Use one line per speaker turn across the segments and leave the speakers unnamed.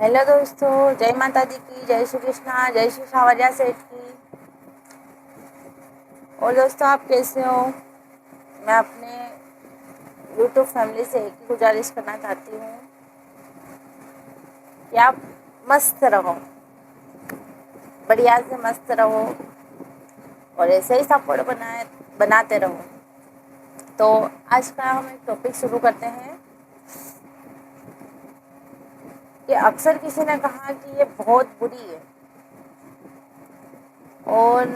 Hello दोस्तों, जय माता दी की, जय श्री कृष्णा, जय श्री सावरिया सेठ की। और दोस्तों, आप कैसे हो? मैं अपने यूट्यूब फैमिली से एक ही गुजारिश करना चाहती हूँ कि आप मस्त रहो, बढ़िया से मस्त रहो और ऐसे ही सपोर्ट बनाते रहो। तो आज का हम एक टॉपिक शुरू करते हैं कि अक्सर किसी ने कहा कि ये बहुत बुरी है और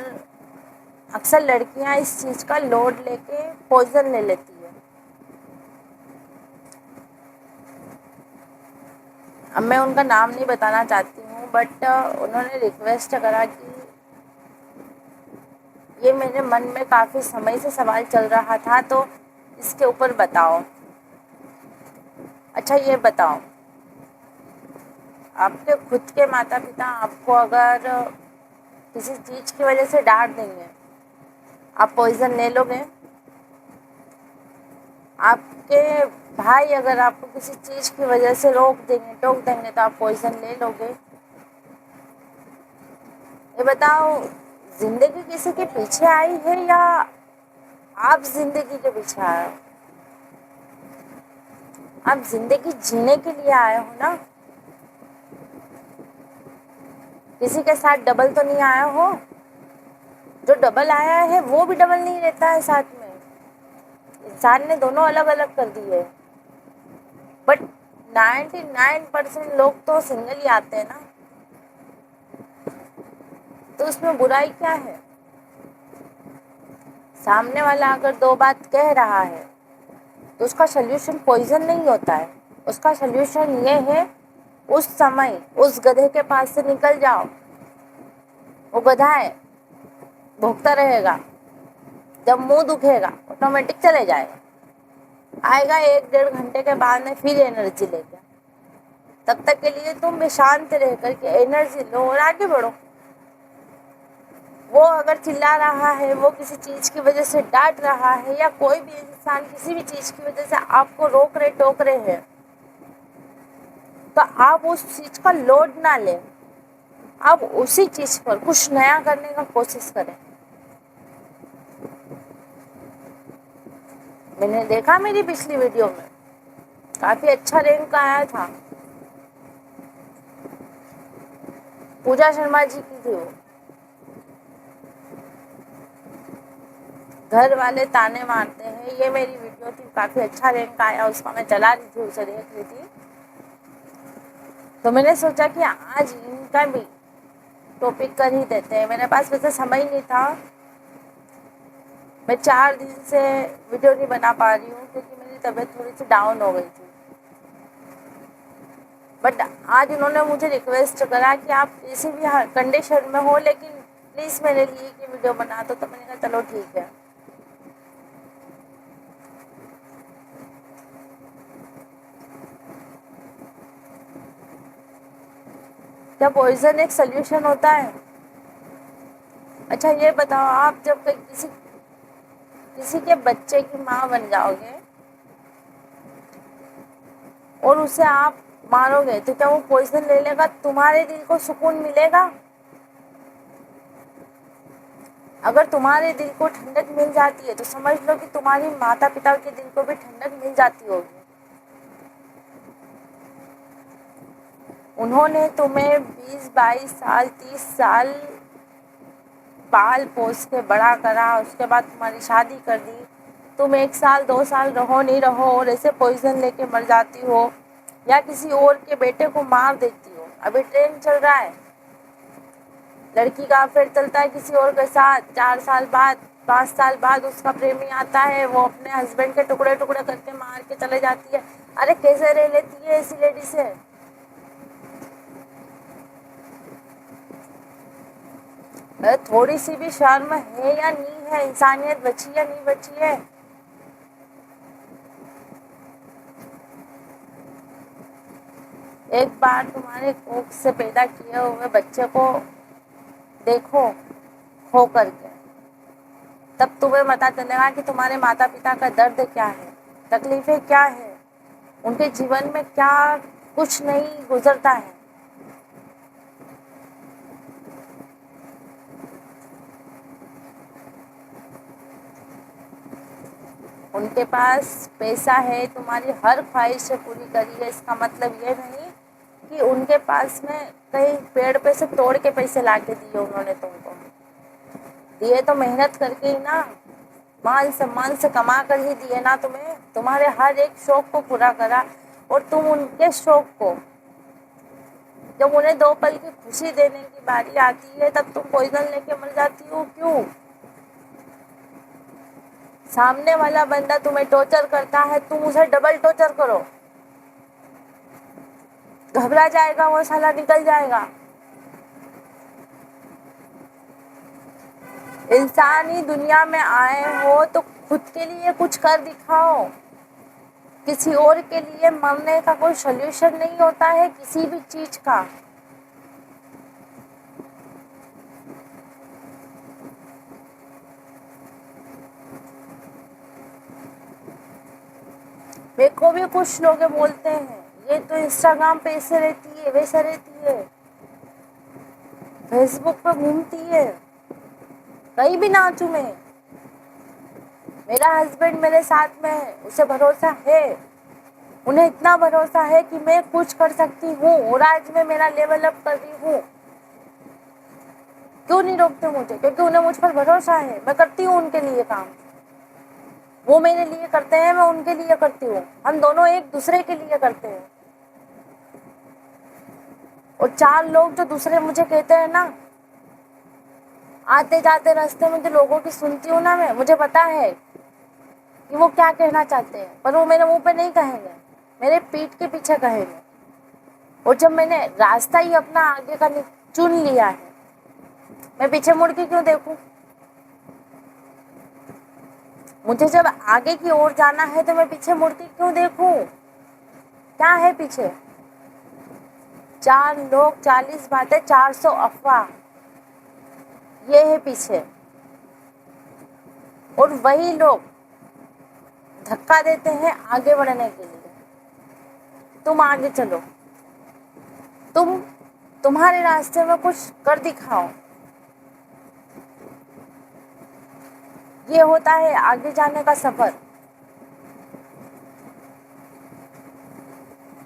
अक्सर लड़कियां इस चीज़ का लोड लेके पॉइजन ले लेती है। अब मैं उनका नाम नहीं बताना चाहती हूँ, बट उन्होंने रिक्वेस्ट करा कि ये मेरे मन में काफ़ी समय से सवाल चल रहा था, तो इसके ऊपर बताओ। अच्छा, ये बताओ, आपके खुद के माता पिता आपको अगर किसी चीज़ की वजह से डांट देंगे, आप पॉइजन ले लोगे? आपके भाई अगर आपको किसी चीज़ की वजह से टोक देंगे तो आप पॉइजन ले लोगे? ये बताओ, जिंदगी किसी के पीछे आई है या आप जिंदगी के पीछे आए हो? आप जिंदगी जीने के लिए आए हो ना, किसी के साथ डबल तो नहीं आया हो। जो डबल आया है वो भी डबल नहीं रहता है साथ में। इंसान ने दोनों अलग अलग कर दिए, बट 99% लोग तो सिंगल ही आते हैं ना, तो उसमें बुराई क्या है? सामने वाला अगर दो बात कह रहा है तो उसका सोल्यूशन पॉइजन नहीं होता है। उसका सोल्यूशन ये है, उस समय उस गधे के पास से निकल जाओ। वो गधा है, भोगता रहेगा, जब मुंह दुखेगा ऑटोमेटिक चले जाएगा। आएगा 1-1.5 घंटे के बाद में फिर एनर्जी लेके। तब तक के लिए तुम भी शांत रह करके एनर्जी लो और आगे बढ़ो। वो अगर चिल्ला रहा है, वो किसी चीज़ की वजह से डांट रहा है, या कोई भी इंसान किसी भी चीज़ की वजह से आपको रोक रहे टोक रहे हैं, तो आप उस चीज़ का लोड ना लें। आप उसी चीज़ पर कुछ नया करने का कोशिश करें। मैंने देखा मेरी पिछली वीडियो में काफ़ी अच्छा रैंक आया था। पूजा शर्मा जी की थी वो। घर वाले ताने मारते हैं, ये मेरी वीडियो थी, काफ़ी अच्छा रैंक आया उसका। मैं चला रही थी, उसे देख रही थी, तो मैंने सोचा कि आज इनका भी टॉपिक कर ही देते हैं। मेरे पास वैसे समय नहीं था, मैं 4 दिन से वीडियो नहीं बना पा रही हूँ क्योंकि मेरी तबीयत थोड़ी सी डाउन हो गई थी। बट आज उन्होंने मुझे रिक्वेस्ट करा कि आप किसी भी कंडीशन में हो लेकिन प्लीज़ मेरे लिए कि वीडियो बना दो, तो मैंने कहा चलो ठीक है। क्या पॉइजन एक सोल्यूशन होता है? अच्छा, ये बताओ, आप जब किसी के बच्चे की माँ बन जाओगे और उसे आप मारोगे, तो क्या वो पॉइजन ले लेगा? तुम्हारे दिल को सुकून मिलेगा? अगर तुम्हारे दिल को ठंडक मिल जाती है तो समझ लो कि तुम्हारी माता पिता के दिल को भी ठंडक मिल जाती होगी। उन्होंने तुम्हें 20-22 साल 30 साल पाल पोस के बड़ा करा, उसके बाद तुम्हारी शादी कर दी। तुम 1 साल 2 साल रहो नहीं रहो और ऐसे पॉइजन लेके मर जाती हो, या किसी और के बेटे को मार देती हो। अभी ट्रेंड चल रहा है, लड़की का अफेयर चलता है किसी और के साथ, 4 साल बाद 5 साल बाद उसका प्रेमी आता है, वो अपने हस्बैंड के टुकड़े टुकड़े करके मार के चले जाती है। अरे कैसे रह लेती है ऐसी लेडी से? अरे थोड़ी सी भी शर्म है या नहीं है? इंसानियत बची या नहीं बची है? एक बार तुम्हारे कोख से पैदा किए हुए बच्चे को देखो खो करके, तब तुम्हें पता चलेगा कि तुम्हारे माता पिता का दर्द क्या है, तकलीफें क्या है, उनके जीवन में क्या कुछ नहीं गुजरता है। ان کے پاس پیسہ ہے، تمہاری ہر خواہش پوری کری ہے، اس کا مطلب یہ نہیں کہ ان کے پاس میں کہیں پیڑ پہ سے توڑ کے پیسے لا کے دیے انہوں نے تم کو، دیے تو محنت کر کے ہی نا، مان سمان سے کما کر ہی دیے نا تمہیں، تمہارے ہر ایک شوق کو پورا کرا، اور تم ان کے شوق کو، جب انہیں 2 پل کی خوشی دینے کی باری آتی ہے تب تم پوائزن لے کے مر جاتی ہو، کیوں؟ سامنے والا بندہ تمہیں ٹارچر کرتا ہے، تم اسے ڈبل ٹارچر کرو، گھبرا جائے گا وہ سالا، نکل جائے گا۔ انسانی دنیا میں آئے ہو تو خود کے لیے کچھ کر دکھاؤ، کسی اور کے لیے مرنے کا کوئی سولوشن نہیں ہوتا ہے کسی بھی چیز کا۔ میرے کو بھی کچھ لوگ بولتے ہیں یہ تو انسٹاگرام پہ ایسے رہتی ہے، ویسے رہتی ہے، فیس بک پہ گھومتی ہے، کہیں بھی ناچوں میں، میرا ہسبینڈ میرے ساتھ میں ہے، اسے بھروسہ ہے، انہیں اتنا بھروسہ ہے کہ میں کچھ کر سکتی ہوں، اور آج میں میرا لیول اپ کر رہی ہوں۔ کیوں نہیں روکتے مجھے؟ کیونکہ انہیں مجھ پر بھروسہ ہے، میں کرتی ہوں ان کے لیے کام، وہ میرے لیے کرتے ہیں، میں ان کے لیے کرتی ہوں، ہم دونوں ایک دوسرے کے لیے کرتے ہیں۔ اور 4 لوگ جو دوسرے مجھے کہتے ہیں نا، آتے جاتے راستے میں جو لوگوں کی سنتی ہوں نا میں، مجھے پتا ہے کہ وہ کیا کہنا چاہتے ہیں، پر وہ میرے منہ پہ نہیں کہیں گے، میرے پیٹھ کے پیچھے کہیں گے۔ اور جب میں نے راستہ ہی اپنا آگے کا چن لیا ہے، میں پیچھے مڑ کے کیوں دیکھوں؟ مجھے جب آگے کی اور جانا ہے تو میں پیچھے مڑ کے کیوں دیکھوں؟ کیا ہے پیچھے؟ 4 لوگ، 40 باتیں، 400 افواہ، یہ ہے پیچھے۔ اور وہی لوگ دھکا دیتے ہیں آگے بڑھنے کے لیے، تم آگے چلو، تمہارے راستے میں کچھ کر دکھاؤ۔ یہ ہوتا ہے آگے جانے کا سفر۔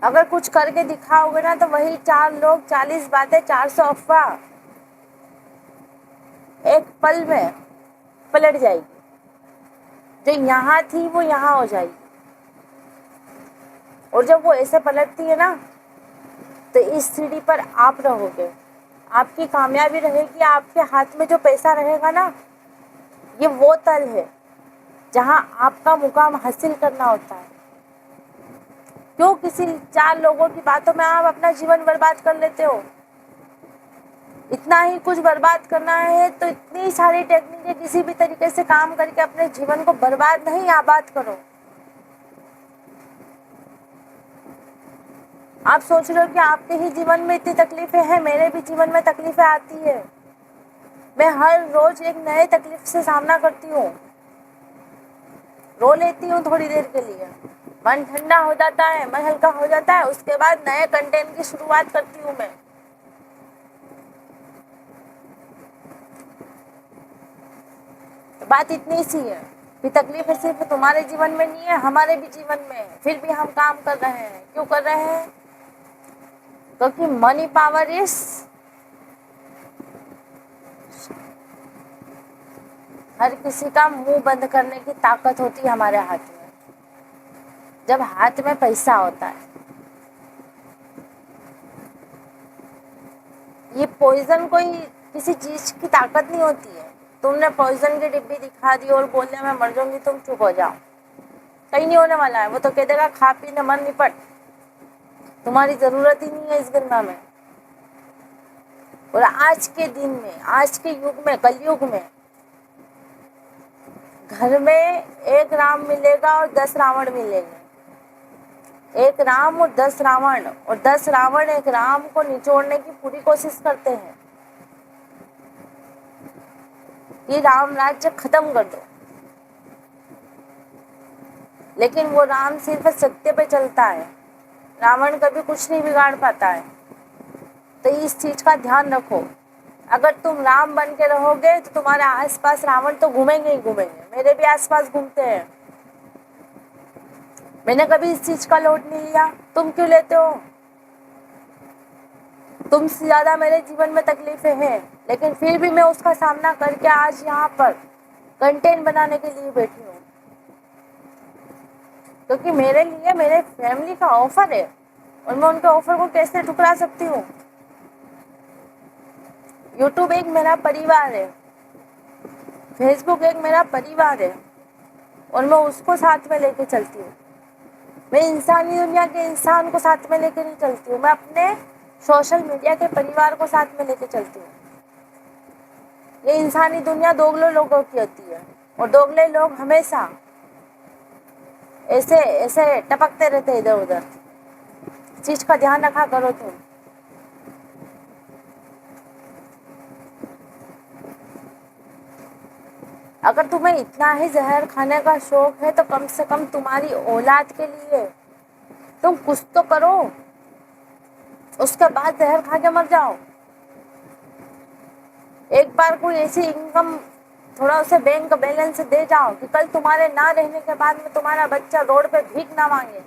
اگر کچھ کر کے دکھاؤ گے نا تو وہی 4 لوگ، 40 باتیں، 400 افواہ ایک پل میں پلٹ جائے گی، جو یہاں تھی وہ یہاں ہو جائے گی۔ اور جب وہ ایسے پلٹتی ہے نا تو اس سیڑھی پر آپ رہو گے، آپ کی کامیابی رہے گی، آپ کے ہاتھ میں جو پیسہ رہے گا نا، یہ وہ تل ہے جہاں آپ کا مقام حاصل کرنا ہوتا ہے۔ کیوں کسی 4 لوگوں کی باتوں میں آپ اپنا جیون برباد کر لیتے ہو؟ اتنا ہی کچھ برباد کرنا ہے تو اتنی ساری ٹیکنیکیں کسی بھی طریقے سے کام کر کے اپنے جیون کو برباد نہیں، آباد کرو۔ آپ سوچ رہے ہو کہ آپ کے ہی جیون میں اتنی تکلیفیں ہیں، میرے بھی جیون میں تکلیفیں آتی ہے، میں ہر روز ایک نئے تکلیف سے سامنا کرتی ہوں، رو لیتی ہوں تھوڑی دیر کے لیے، من ٹھنڈا ہو جاتا ہے، من ہلکا ہو جاتا ہے، اس کے بعد نئے کنٹینٹ کی شروعات کرتی ہوں میں۔ بات اتنی سی ہے کہ تکلیفیں صرف تمہارے جیون میں نہیں ہے، ہمارے بھی جیون میں ہے، پھر بھی ہم کام کر رہے ہیں۔ کیوں کر رہے ہیں؟ کیونکہ منی پاور اس ہر کسی کا منہ بند کرنے کی طاقت ہوتی ہے ہمارے ہاتھ میں، جب ہاتھ میں پیسہ ہوتا ہے۔ یہ پوائزن کوئی کسی چیز کی طاقت نہیں ہوتی ہے، تم نے پوائزن کی ڈبی دکھا دی اور بولنے میں مر جاؤں گی، تم چپ ہو جاؤ، کہیں نہیں ہونے والا ہے، وہ تو کہہ دے گا کھا پی نہ مر نپٹ، تمہاری ضرورت ہی نہیں ہے اس دنیا میں۔ اور آج کے دن میں، آج کے یگ میں، کل یگ میں، گھر میں 1 رام ملے گا اور 10 راون ملیں گے، 1 رام اور 10 راون، اور 10 راون 1 رام کو نچوڑنے کی پوری کوشش کرتے ہیں کہ رام راجیہ ختم کر دو، لیکن وہ رام صرف ستیہ پہ چلتا ہے، راون کبھی کچھ نہیں بگاڑ پاتا ہے۔ تو اس چیز کا دھیان رکھو، اگر تم رام بن کے رہو گے تو تمہارے آس پاس راون تو گھومیں گے ہی گھومیں گے، میرے بھی آس پاس گھومتے ہیں، मैंने कभी इस चीज का लोड नहीं लिया, तुम क्यों लेते हो? तुमसे ज्यादा मेरे जीवन में तकलीफें हैं, लेकिन फिर भी मैं उसका सामना करके आज यहाँ पर कंटेंट बनाने के लिए बैठी हूँ, क्योंकि मेरे लिए मेरे फैमिली का ऑफर है और मैं उनके ऑफर को कैसे ठुकरा सकती हूँ। यूट्यूब एक मेरा परिवार है, फेसबुक एक मेरा परिवार है और मैं उसको साथ में लेके चलती हूँ। मैं इंसानी दुनिया के इंसान को साथ में लेके नहीं चलती हूँ, मैं अपने सोशल मीडिया के परिवार को साथ में लेके चलती हूँ। ये इंसानी दुनिया दोगले लोगों की होती है और दोगले लोग हमेशा ऐसे ऐसे टपकते रहते इधर उधर। चीज का ध्यान रखा करो तुम। अगर तुम्हें इतना ही जहर खाने का शौक है तो कम से कम तुम्हारी औलाद के लिए तुम कुछ तो करो, उसके बाद जहर खा के मर जाओ। एक बार कोई ऐसी इनकम थोड़ा उसे बैंक बैलेंस दे जाओ कि कल तुम्हारे ना रहने के बाद में तुम्हारा बच्चा रोड पे भीख ना मांगे,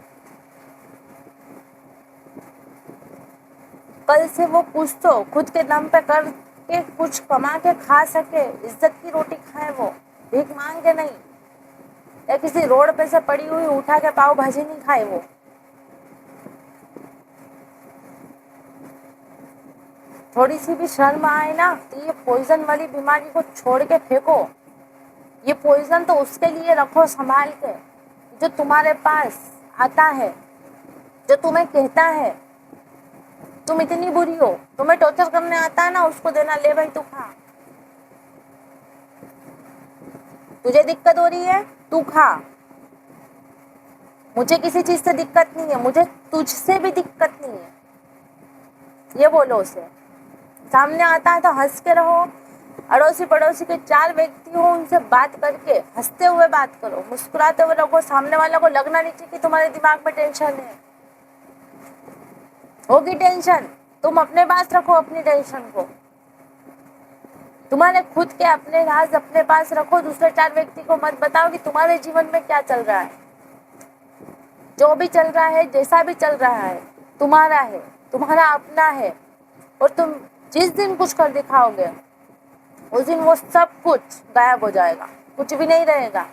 कल से वो कुछ तो खुद के दम पे कर के कुछ कमा के खा सके, इज्जत की रोटी खाए, वो भीख मांग के नहीं, या किसी रोड पे से पड़ी हुई उठा के पाव भाजी नहीं खाए वो। थोड़ी सी भी शर्म आए ना तो ये पॉइजन वाली बीमारी को छोड़ के फेंको। ये पॉइजन तो उसके लिए रखो संभाल के जो तुम्हारे पास आता है, जो तुम्हें कहता है तुम इतनी बुरी हो, तुम्हें टॉर्चर करने आता है ना, उसको देना, ले भाई तू खा। तुझे दिक्कत हो रही है, तू खा। मुझे किसी चीज से दिक्कत नहीं है, मुझे तुझसे भी दिक्कत नहीं है, ये बोलो उसे। सामने आता है तो हंस के रहो, अड़ोसी पड़ोसी के 4 व्यक्ति हो उनसे बात करके हंसते हुए बात करो, मुस्कुराते हुए रहो। सामने वाला को लगना नहीं चाहिए कि तुम्हारे दिमाग में टेंशन है। होगी टेंशन, तुम अपने पास रखो अपनी टेंशन को। तुम्हारे खुद के अपने राज अपने पास रखो, दूसरे 4 व्यक्ति को मत बताओ कि तुम्हारे जीवन में क्या चल रहा है। जो भी चल रहा है, जैसा भी चल रहा है, तुम्हारा है, तुम्हारा अपना है, और तुम जिस दिन कुछ कर दिखाओगे उस दिन वो सब कुछ गायब हो जाएगा, कुछ भी नहीं रहेगा।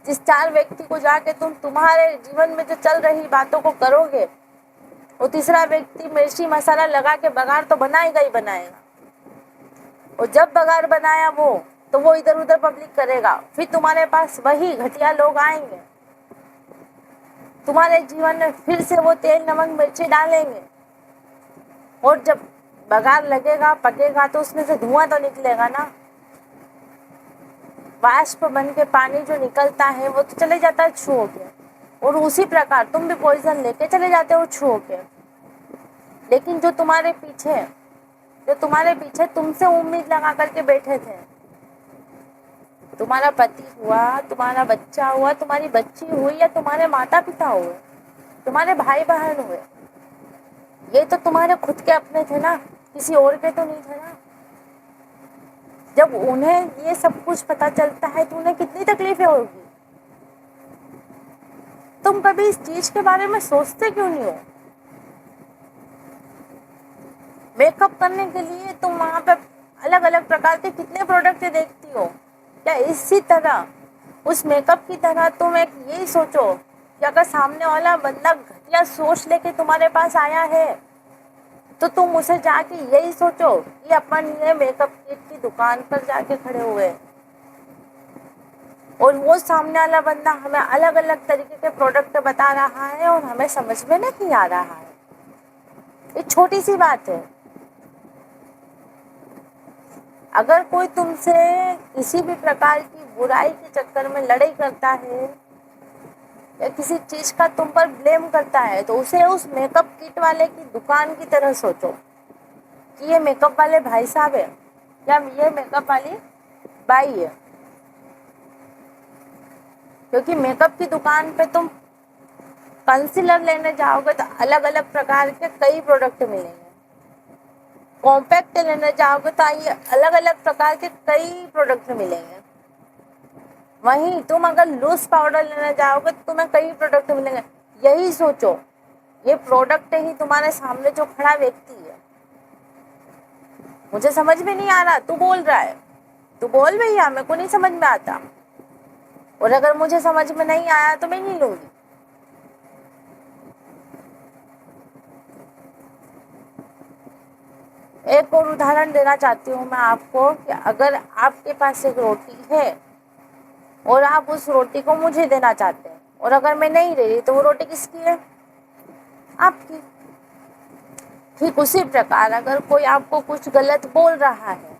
जिस 4 व्यक्ति को जाके तुम तुम्हारे जीवन में जो चल रही बातों को करोगे, वो तीसरा व्यक्ति मिर्ची मसाला लगा के बघार तो बनाएगा ही बनाएगा, और जब बघार बनाया वो तो वो इधर उधर पब्लिक करेगा, फिर तुम्हारे पास वही घटिया लोग आएंगे, तुम्हारे जीवन में फिर से वो तेल नमक मिर्ची डालेंगे, और जब बघार लगेगा पकेगा तो उसमें से धुआं तो निकलेगा ना, वाष्प बन के पानी जो निकलता है वो तो चले जाता है छू के, और उसी प्रकार तुम भी पॉइजन लेके चले जाते हो छू के। लेकिन जो तुम्हारे पीछे तुमसे उम्मीद लगा करके बैठे थे, तुम्हारा पति हुआ, तुम्हारा बच्चा हुआ, तुम्हारी बच्ची हुई, या तुम्हारे माता पिता हुए, तुम्हारे भाई बहन हुए, ये तो तुम्हारे खुद के अपने थे ना, किसी और के तो नहीं थे ना। जब उन्हें ये सब कुछ पता चलता है तो उन्हें कितनी तकलीफें होगी। तुम कभी इस चीज के बारे में सोचते क्यों नहीं हो? मेकअप करने के लिए तुम वहां पे अलग अलग प्रकार के कितने प्रोडक्ट देखती हो। क्या इसी तरह उस मेकअप की तरह तुम एक यही सोचो कि अगर सामने वाला बंदा घटिया सोच लेके तुम्हारे पास आया है तो तुम उसे जाके यही सोचो कि अपन ये मेकअप किट की दुकान पर जाके खड़े हुए और वो सामने वाला बंदा हमें अलग अलग तरीके के प्रोडक्ट बता रहा है और हमें समझ में नहीं आ रहा है। ये छोटी सी बात है। अगर कोई तुमसे किसी भी प्रकार की बुराई के चक्कर में लड़ाई करता है या किसी चीज का तुम पर ब्लेम करता है तो उसे उस मेकअप किट वाले की दुकान की तरह सोचो कि ये मेकअप वाले भाई साहब है या ये मेकअप वाली बाई है। क्योंकि मेकअप की दुकान पे तुम कंसीलर लेने जाओगे तो अलग अलग प्रकार के कई प्रोडक्ट मिलेंगे, कॉम्पैक्ट लेने जाओगे तो ये अलग अलग प्रकार के कई प्रोडक्ट मिलेंगे। वहीं तुम अगर लूज पाउडर लेने जाओगे तो तुम्हें कई प्रोडक्ट मिलेंगे। यही सोचो, ये प्रोडक्ट ही तुम्हारे सामने जो खड़ा व्यक्ति है। मुझे समझ में नहीं आ रहा, तू बोल रहा है, तू बोल भैया, मेरे को नहीं समझ में आता, और अगर मुझे समझ में नहीं आया तो मैं नहीं लूंगी। एक और उदाहरण देना चाहती हूँ मैं आपको कि अगर आपके पास एक रोटी है और आप उस रोटी को मुझे देना चाहते हैं, और अगर मैं नहीं दे रही तो वो रोटी किसकी है? आपकी। ठीक उसी प्रकार अगर कोई आपको कुछ गलत बोल रहा है,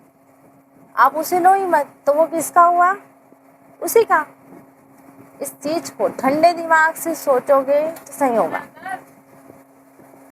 आप उसे लो ही मत, तो वो किसका हुआ? उसी का। इस चीज को ठंडे दिमाग से सोचोगे तो सही होगा।